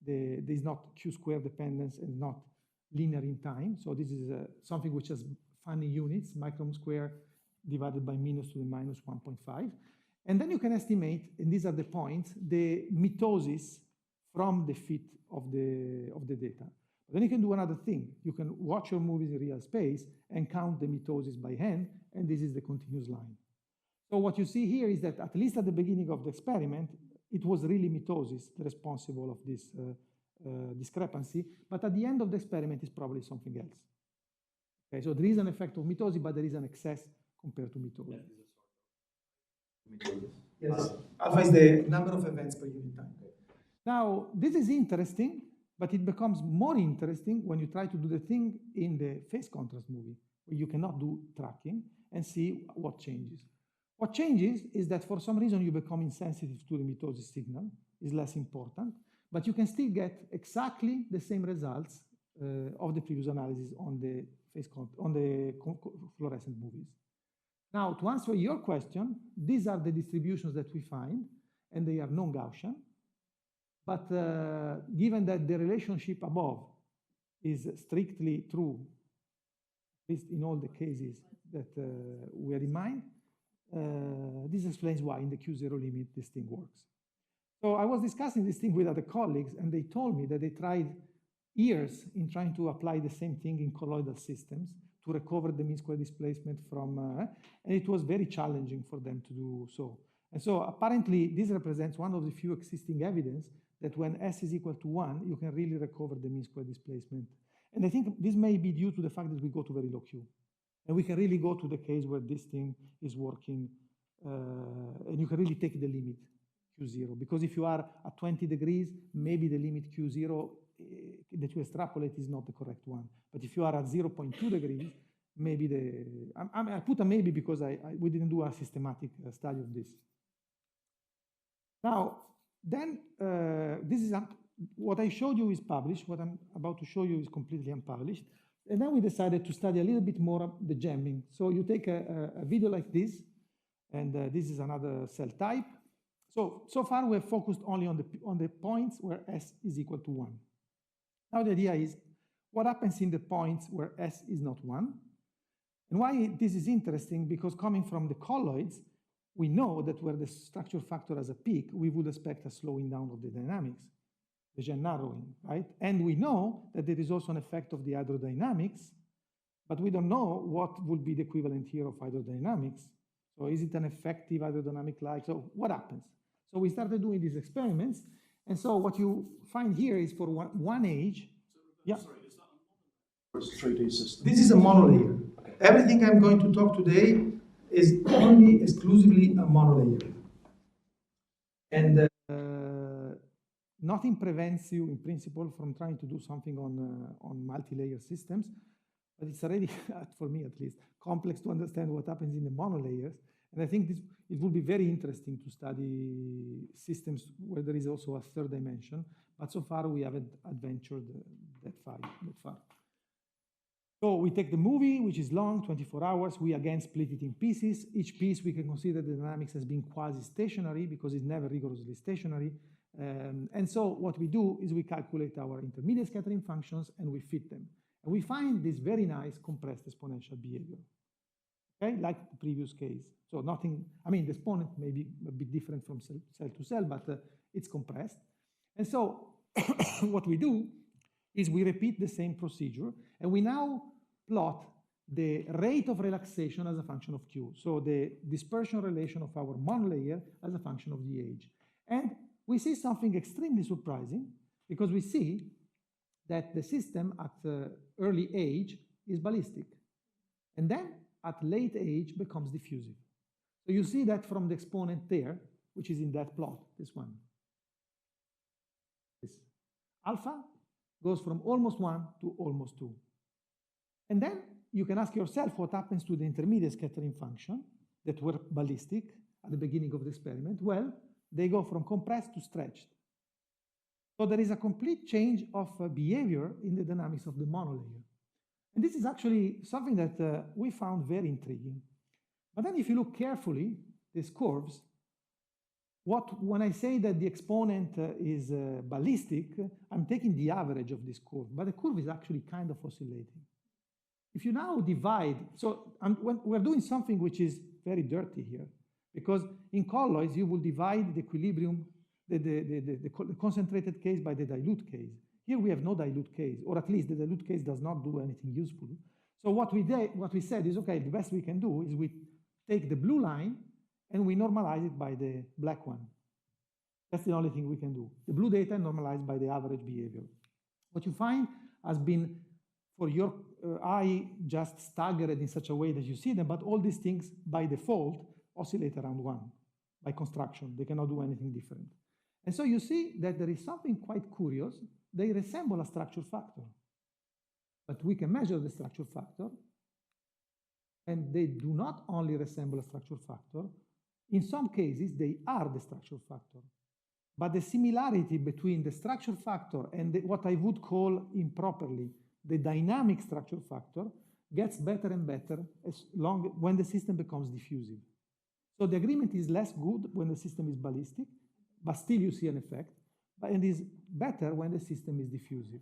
there is not Q-square dependence and not linear in time. So this is something which has funny units, micron square divided by minus to the minus 1.5. And then you can estimate, and these are the points, the mitosis from the fit of the data. But then you can do another thing. You can watch your movies in real space and count the mitosis by hand, and this is the continuous line. So what you see here is that at least at the beginning of the experiment, it was really mitosis responsible of this discrepancy, but at the end of the experiment, it's probably something else. Okay, so there is an effect of mitosis, but there is an excess compared to mitosis. Yes, alpha is the number of events per unit time. Now, this is interesting, but it becomes more interesting when you try to do the thing in the phase contrast movie, where you cannot do tracking and see what changes. What changes is that for some reason you become insensitive to the mitosis signal, is less important, but you can still get exactly the same results of the previous analysis on the fluorescent movies. Now, to answer your question, these are the distributions that we find, and they are non-Gaussian. But given that the relationship above is strictly true, at least in all the cases that we had in mind, this explains why in the Q0 limit this thing works. So I was discussing this thing with other colleagues, and they told me that they tried years in trying to apply the same thing in colloidal systems to recover the mean square displacement from, and it was very challenging for them to do so. And so apparently this represents one of the few existing evidence that when S is equal to 1, you can really recover the mean square displacement. And I think this may be due to the fact that we go to very low Q. And we can really go to the case where this thing is working, and you can really take the limit Q0. Because if you are at 20 degrees, maybe the limit Q0 that you extrapolate is not the correct one. But if you are at 0.2 degrees, maybe I put a maybe because we didn't do a systematic study of this. Now, then, this is what I showed you is published. What I'm about to show you is completely unpublished. And then we decided to study a little bit more the jamming. So you take a video like this, and this is another cell type. So far we have focused only on the points where S is equal to 1. Now the idea is, what happens in the points where S is not 1? And why this is interesting, because coming from the colloids, we know that where the structure factor has a peak, we would expect a slowing down of the dynamics, the Jen narrowing, right? And we know that there is also an effect of the hydrodynamics, but we don't know what would be the equivalent here of hydrodynamics. So is it an effective hydrodynamic like? So what happens? So we started doing these experiments, and so what you find here is for one age. Yeah. Sorry, is that a 3D system? This is a monolayer. Okay. Everything I'm going to talk today is only exclusively a monolayer. And nothing prevents you, in principle, from trying to do something on multi-layer systems, but it's already, for me at least, complex to understand what happens in the monolayers. And I think it will be very interesting to study systems where there is also a third dimension, but so far we haven't adventured that far. So we take the movie, which is long, 24 hours. We again split it in pieces. Each piece we can consider the dynamics as being quasi-stationary because it's never rigorously stationary. And so what we do is we calculate our intermediate scattering functions and we fit them. And we find this very nice compressed exponential behavior, okay, like the previous case. So nothing, I mean, the exponent may be a bit different from cell to cell, but it's compressed. And so what we do is we repeat the same procedure, and we now plot the rate of relaxation as a function of Q. So the dispersion relation of our monolayer as a function of the age. And we see something extremely surprising, because we see that the system at early age is ballistic, and then at late age becomes diffusive. So you see that from the exponent there, which is in that plot, this one. This alpha goes from almost 1 to almost 2. And then you can ask yourself what happens to the intermediate scattering function that were ballistic at the beginning of the experiment. Well, they go from compressed to stretched. So there is a complete change of behavior in the dynamics of the monolayer. And this is actually something that we found very intriguing. But then if you look carefully, these curves, when I say that the exponent is ballistic, I'm taking the average of this curve, but the curve is actually kind of oscillating. If you now divide, so we're doing something which is very dirty here, because in colloids, you will divide the equilibrium, the concentrated case by the dilute case. Here we have no dilute case, or at least the dilute case does not do anything useful. So what we said is, okay, the best we can do is we take the blue line and we normalize it by the black one. That's the only thing we can do. The blue data normalized by the average behavior. What you find has been, for your eye, just staggered in such a way that you see them, but all these things by default oscillate around 1 by construction. They cannot do anything different. And so you see that there is something quite curious. They resemble a structure factor, but we can measure the structure factor, and they do not only resemble a structure factor. In some cases, they are the structure factor. But the similarity between the structure factor and what I would call improperly the dynamic structure factor gets better and better when the system becomes diffusive. So the agreement is less good when the system is ballistic, but still you see an effect, and is better when the system is diffusive.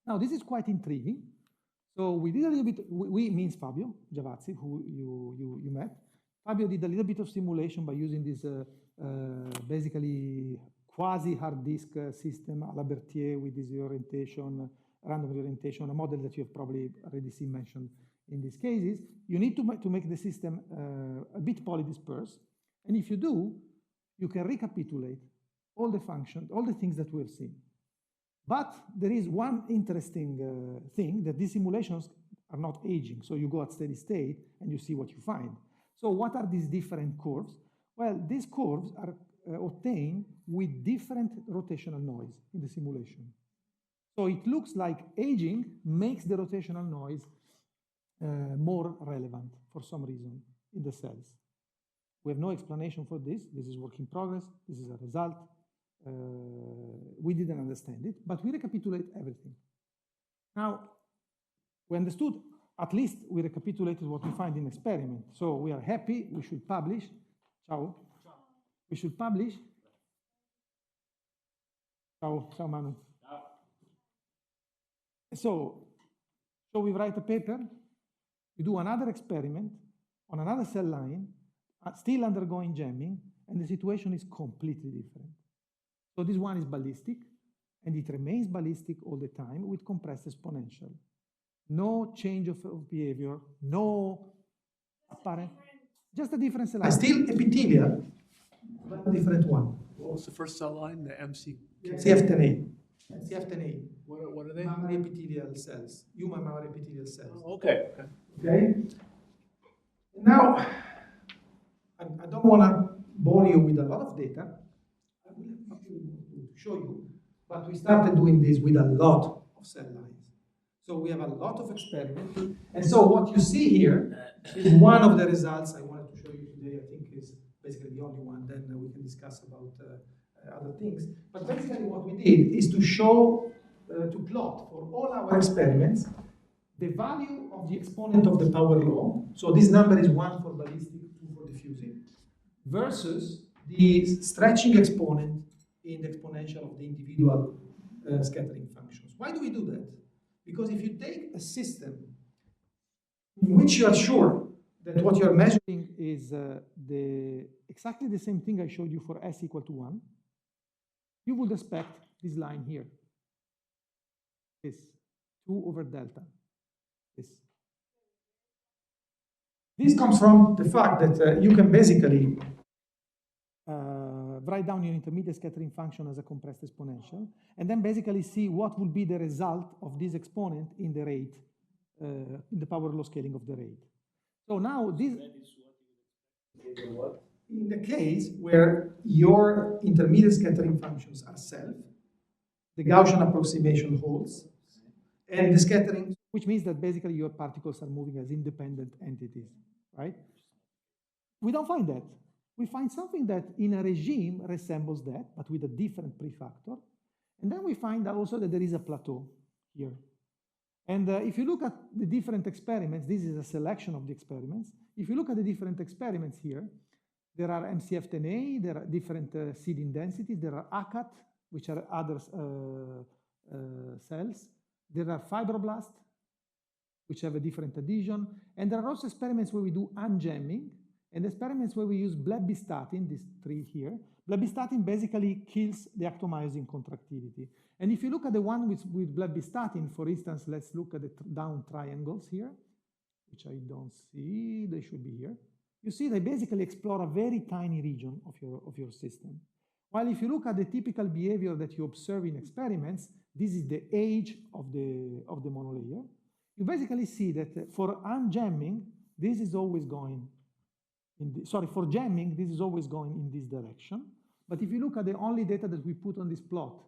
Now, this is quite intriguing. So we did a little bit, we means Fabio Giavazzi, who you met. Fabio did a little bit of simulation by using this basically quasi-hard disk system à la Berthier with this orientation, random orientation, a model that you have probably already seen mentioned in these cases. You need to make the system a bit polydispersed. And if you do, you can recapitulate all the functions, all the things that we have seen. But there is one interesting thing, that these simulations are not aging. So you go at steady state and you see what you find. So what are these different curves? Well, these curves are obtained with different rotational noise in the simulation. So it looks like aging makes the rotational noise more relevant for some reason in the cells. We have no explanation for this. This is work in progress. This is a result. We didn't understand it, but we recapitulate everything. Now, we understood, at least we recapitulated what we find in experiment. So we are happy, we should publish. Ciao. We should publish. Ciao, ciao Manu. So we write a paper, we do another experiment on another cell line, still undergoing jamming, and the situation is completely different. So this one is ballistic, and it remains ballistic all the time with compressed exponential. No change of behavior, no apparent, just a different cell line. Still epithelial, but a different one. What was the first cell line? The MC? CF10A. CF10A. What are they? Mammary epithelial cells, human mammary epithelial cells. Oh, okay. Okay? Now, I don't want to bore you with a lot of data. I will actually show you, but we started doing this with a lot of cell lines. So we have a lot of experiments. And so what you see here is one of the results I wanted to show you today. I think is basically the only one. Then we can discuss about other things. But basically what we did is to show, to plot for all our experiments, the value of the exponent of the power law. So this number is 1 for ballistic, 2 for diffusive, versus the stretching exponent in the exponential of the individual scattering functions. Why do we do that? Because if you take a system in which you are sure that what you are measuring is exactly the same thing I showed you for S equal to 1, you would expect this line here, this 2 over delta. This comes from the fact that you can basically write down your intermediate scattering function as a compressed exponential, and then basically see what will be the result of this exponent in the rate, in the power law scaling of the rate. So now this, in the case where your intermediate scattering functions are self, the Gaussian approximation holds, and the scattering, which means that basically your particles are moving as independent entities, right? We don't find that. We find something that in a regime resembles that, but with a different prefactor. And then we find also that there is a plateau here. And if you look at the different experiments, this is a selection of the experiments. If you look at the different experiments here, there are MCF10A, there are different seeding densities, there are ACAT, which are other cells. There are fibroblasts, which have a different adhesion. And there are also experiments where we do unjamming, and experiments where we use blebbistatin, these 3 here. Blebbistatin basically kills the actomyosin contractility. And if you look at the one with blebbistatin, for instance, let's look at the down triangles here, which I don't see, they should be here. You see they basically explore a very tiny region of your system. While if you look at the typical behavior that you observe in experiments, this is the age of the monolayer. You basically see that for unjamming, this is always going for jamming, this is always going in this direction. But if you look at the only data that we put on this plot,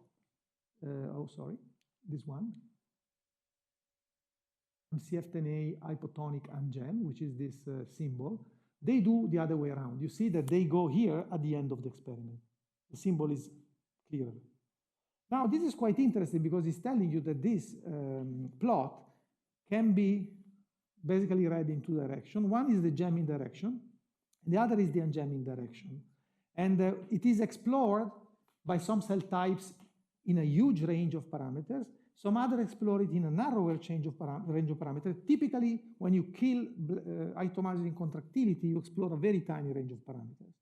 this one, CF10A hypotonic unjam, which is this symbol, they do the other way around. You see that they go here at the end of the experiment. The symbol is clearer. Now, this is quite interesting because it's telling you that this plot can be basically read in 2 directions. One is the jamming direction, the other is the unjamming direction. And it is explored by some cell types in a huge range of parameters. Some others explore it in a narrower range of parameters. Typically, when you kill actomyosin contractility, you explore a very tiny range of parameters.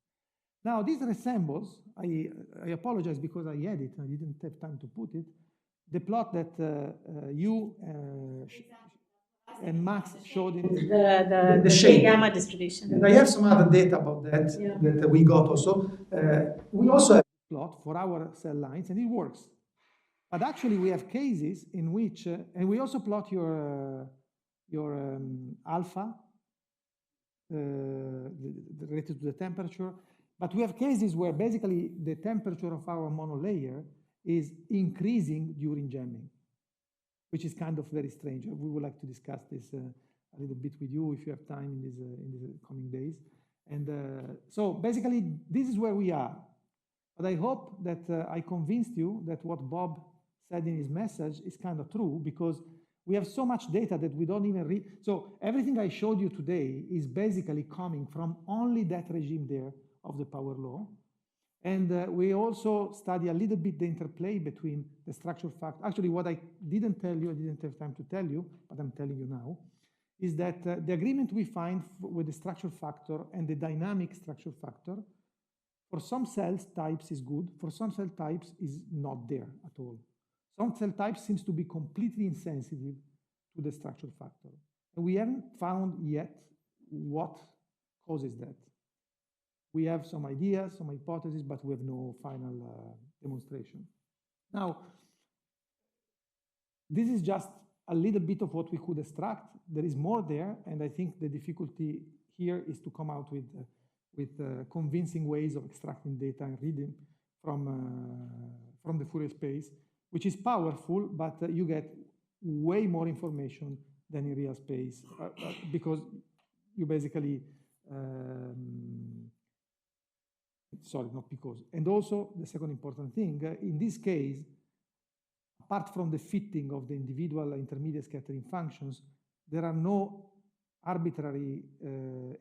Now, this resembles, I apologize because I had it, I didn't have time to put it, the plot that you and Max showed in The shape. gamma distribution. And I have some other data about that that we got also. We also have a plot for our cell lines, and it works. But actually, we have cases in which, and we also plot your alpha related to the temperature. But we have cases where basically the temperature of our monolayer is increasing during jamming, which is kind of very strange. We would like to discuss this a little bit with you if you have time in these coming days. And so basically, this is where we are. But I hope that I convinced you that what Bob said in his message is kind of true, because we have so much data that we don't even read. So everything I showed you today is basically coming from only that regime there of the power law. And we also study a little bit the interplay between the structure factor. Actually, what I didn't tell you, I didn't have time to tell you, but I'm telling you now, is that the agreement we find with the structure factor and the dynamic structure factor for some cell types is good, for some cell types is not there at all. Some cell types seems to be completely insensitive to the structure factor. And we haven't found yet what causes that. We have some ideas, some hypotheses, but we have no final demonstration. Now, this is just a little bit of what we could extract. There is more there, and I think the difficulty here is to come out with convincing ways of extracting data and reading from the Fourier space, which is powerful, but you get way more information than in real space because you basically, sorry, not because. And also, the second important thing, in this case, apart from the fitting of the individual intermediate scattering functions, there are no arbitrary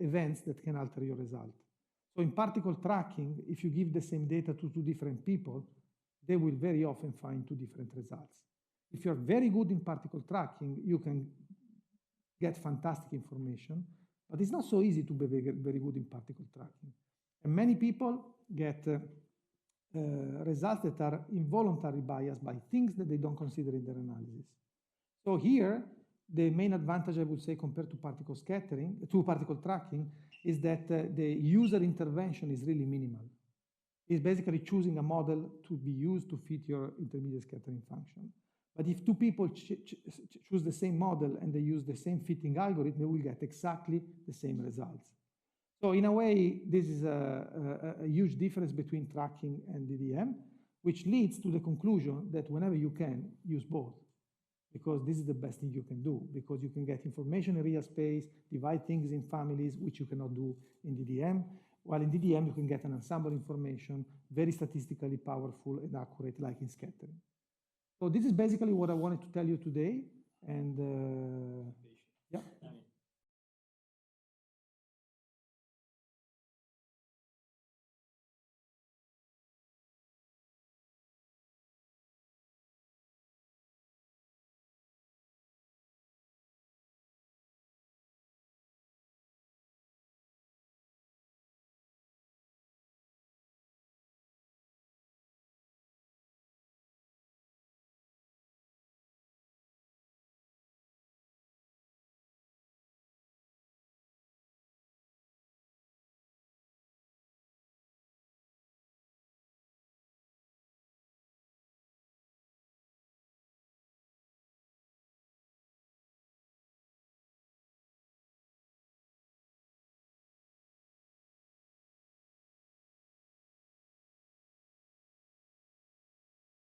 events that can alter your result. So in particle tracking, if you give the same data to two different people, they will very often find two different results. If you're very good in particle tracking, you can get fantastic information, but it's not so easy to be very good in particle tracking. And many people get results that are involuntarily biased by things that they don't consider in their analysis. So here, the main advantage, I would say, compared to particle scattering, to particle tracking, is that the user intervention is really minimal. It's basically choosing a model to be used to fit your intermediate scattering function. But if two people choose the same model and they use the same fitting algorithm, they will get exactly the same results. So in a way, this is a huge difference between tracking and DDM, which leads to the conclusion that whenever you can, use both, because this is the best thing you can do, because you can get information in real space, divide things in families, which you cannot do in DDM, while in DDM you can get an ensemble information, very statistically powerful and accurate, like in scattering. So this is basically what I wanted to tell you today, and